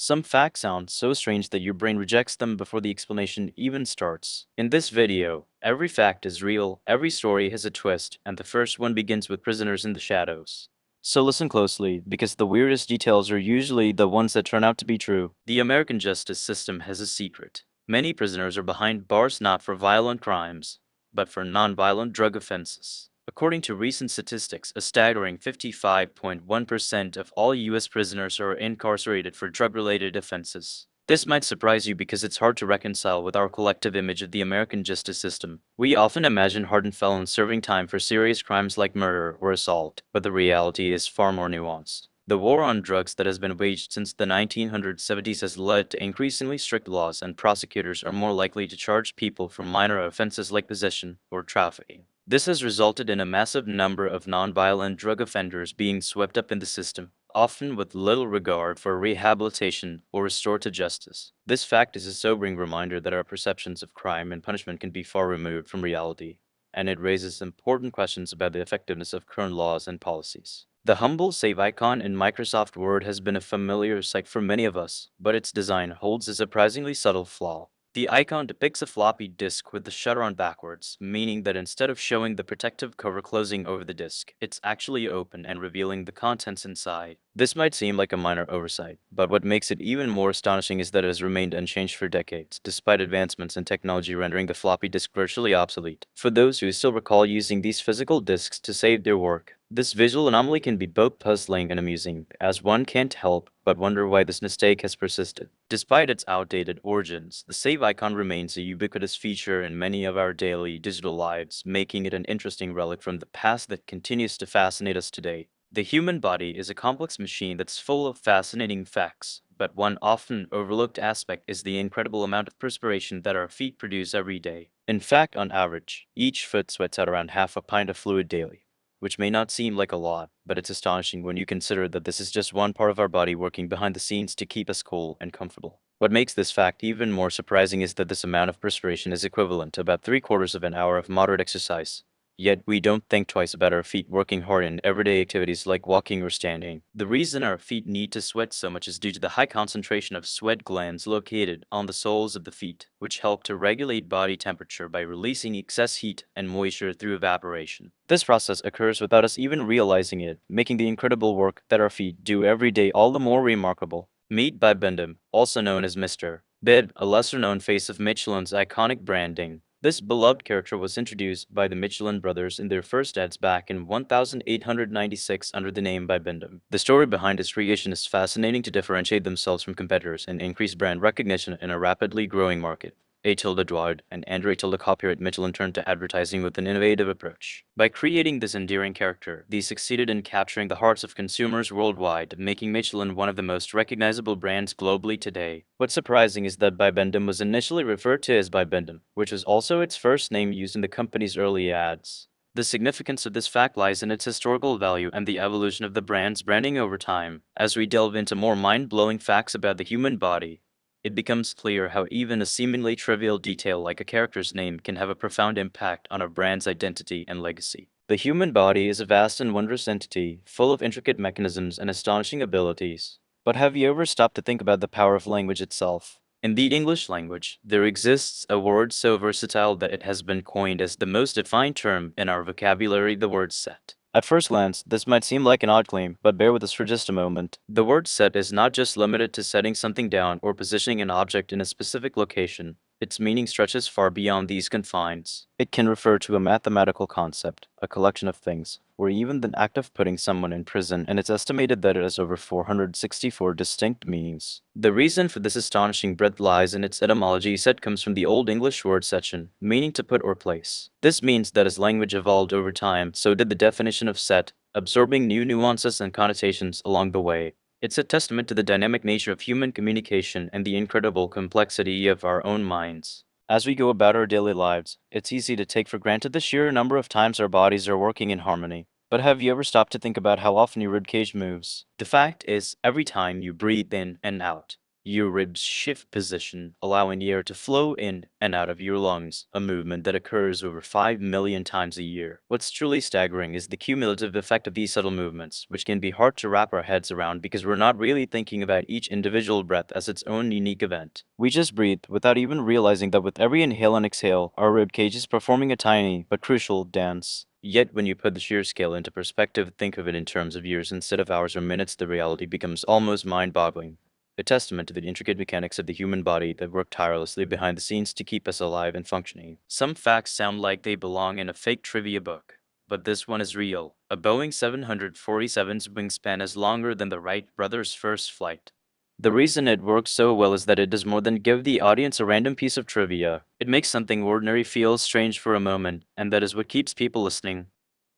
Some facts sound so strange that your brain rejects them before the explanation even starts. In this video, every fact is real, every story has a twist, and the first one begins with prisoners in the shadows. So listen closely, because the weirdest details are usually the ones that turn out to be true. The American justice system has a secret. Many prisoners are behind bars not for violent crimes, but for nonviolent drug offenses. According to recent statistics, a staggering 55.1% of all U.S. prisoners are incarcerated for drug-related offenses. This might surprise you because it's hard to reconcile with our collective image of the American justice system. We often imagine hardened felons serving time for serious crimes like murder or assault, but the reality is far more nuanced. The war on drugs that has been waged since the 1970s has led to increasingly strict laws, and prosecutors are more likely to charge people for minor offenses like possession or trafficking. This has resulted in a massive number of nonviolent drug offenders being swept up in the system, often with little regard for rehabilitation or restorative justice. This fact is a sobering reminder that our perceptions of crime and punishment can be far removed from reality, and it raises important questions about the effectiveness of current laws and policies. The humble save icon in Microsoft Word has been a familiar sight for many of us, but its design holds a surprisingly subtle flaw. The icon depicts a floppy disk with the shutter on backwards, meaning that instead of showing the protective cover closing over the disk, it's actually open and revealing the contents inside. This might seem like a minor oversight, but what makes it even more astonishing is that it has remained unchanged for decades, despite advancements in technology rendering the floppy disk virtually obsolete. For those who still recall using these physical disks to save their work, this visual anomaly can be both puzzling and amusing, as one can't help but wonder why this mistake has persisted. Despite its outdated origins, the save icon remains a ubiquitous feature in many of our daily digital lives, making it an interesting relic from the past that continues to fascinate us today. The human body is a complex machine that's full of fascinating facts, but one often overlooked aspect is the incredible amount of perspiration that our feet produce every day. In fact, on average, each foot sweats out around half a pint of fluid daily, which may not seem like a lot, but it's astonishing when you consider that this is just one part of our body working behind the scenes to keep us cool and comfortable. What makes this fact even more surprising is that this amount of perspiration is equivalent to about 3/4 of an hour of moderate exercise. Yet we don't think twice about our feet working hard in everyday activities like walking or standing. The reason our feet need to sweat so much is due to the high concentration of sweat glands located on the soles of the feet, which help to regulate body temperature by releasing excess heat and moisture through evaporation. This process occurs without us even realizing it, making the incredible work that our feet do every day all the more remarkable. Meet Bibendum, also known as Mr. Bib, a lesser-known face of Michelin's iconic branding. This beloved character was introduced by the Michelin brothers in their first ads back in 1896 under the name Bibendum. The story behind its creation is fascinating to differentiate themselves from competitors and increase brand recognition in a rapidly growing market. Tilde Droit and Andre Tilde copyright Michelin turned to advertising with an innovative approach. By creating this endearing character, they succeeded in capturing the hearts of consumers worldwide, making Michelin one of the most recognizable brands globally today. What's surprising is that Bibendum was initially referred to as Bibendum, which was also its first name used in the company's early ads. The significance of this fact lies in its historical value and the evolution of the brand's branding over time. As we delve into more mind-blowing facts about the human body, it becomes clear how even a seemingly trivial detail like a character's name can have a profound impact on a brand's identity and legacy. The human body is a vast and wondrous entity, full of intricate mechanisms and astonishing abilities. But have you ever stopped to think about the power of language itself? In the English language, there exists a word so versatile that it has been coined as the most defined term in our vocabulary, the word set. At first glance, this might seem like an odd claim, but bear with us for just a moment. The word set is not just limited to setting something down or positioning an object in a specific location. Its meaning stretches far beyond these confines. It can refer to a mathematical concept, a collection of things, or even the act of putting someone in prison, and it's estimated that it has over 464 distinct meanings. The reason for this astonishing breadth lies in its etymology. Set comes from the Old English word setzen, meaning to put or place. This means that as language evolved over time, so did the definition of set, absorbing new nuances and connotations along the way. It's a testament to the dynamic nature of human communication and the incredible complexity of our own minds. As we go about our daily lives, it's easy to take for granted the sheer number of times our bodies are working in harmony. But have you ever stopped to think about how often your ribcage moves? The fact is, every time you breathe in and out, Your ribs shift position, allowing the air to flow in and out of your lungs, a movement that occurs over 5 million times a year. What's truly staggering is the cumulative effect of these subtle movements, which can be hard to wrap our heads around because we're not really thinking about each individual breath as its own unique event. We just breathe without even realizing that with every inhale and exhale, our rib cage is performing a tiny but crucial dance. Yet, when you put the shear scale into perspective, think of it in terms of years instead of hours or minutes, the reality becomes almost mind boggling. A testament to the intricate mechanics of the human body that work tirelessly behind the scenes to keep us alive and functioning. Some facts sound like they belong in a fake trivia book, but this one is real. A Boeing 747's wingspan is longer than the Wright brothers' first flight. The reason it works so well is that it does more than give the audience a random piece of trivia. It makes something ordinary feel strange for a moment, and that is what keeps people listening.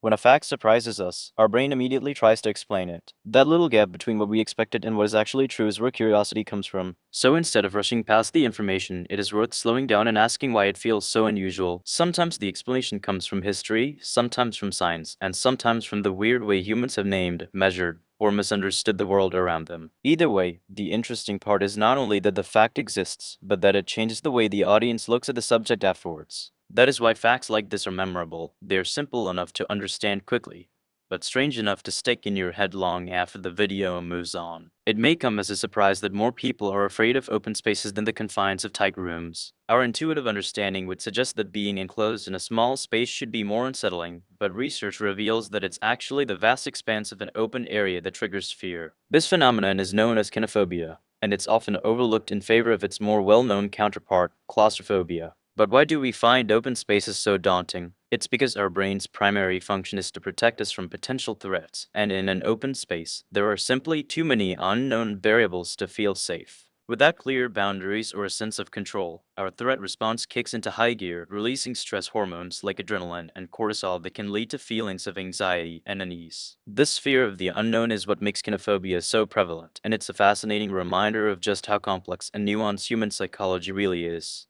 When a fact surprises us, our brain immediately tries to explain it. That little gap between what we expected and what is actually true is where curiosity comes from. So instead of rushing past the information, it is worth slowing down and asking why it feels so unusual. Sometimes the explanation comes from history, sometimes from science, and sometimes from the weird way humans have named, measured, or misunderstood the world around them. Either way, the interesting part is not only that the fact exists, but that it changes the way the audience looks at the subject afterwards. That is why facts like this are memorable. They're simple enough to understand quickly, but strange enough to stick in your head long after the video moves on. It may come as a surprise that more people are afraid of open spaces than the confines of tight rooms. Our intuitive understanding would suggest that being enclosed in a small space should be more unsettling, but research reveals that it's actually the vast expanse of an open area that triggers fear. This phenomenon is known as kinophobia, and it's often overlooked in favor of its more well-known counterpart, claustrophobia. But why do we find open spaces so daunting? It's because our brain's primary function is to protect us from potential threats, and in an open space, there are simply too many unknown variables to feel safe. Without clear boundaries or a sense of control, our threat response kicks into high gear, releasing stress hormones like adrenaline and cortisol that can lead to feelings of anxiety and unease. This fear of the unknown is what makes kinophobia so prevalent, and it's a fascinating reminder of just how complex and nuanced human psychology really is.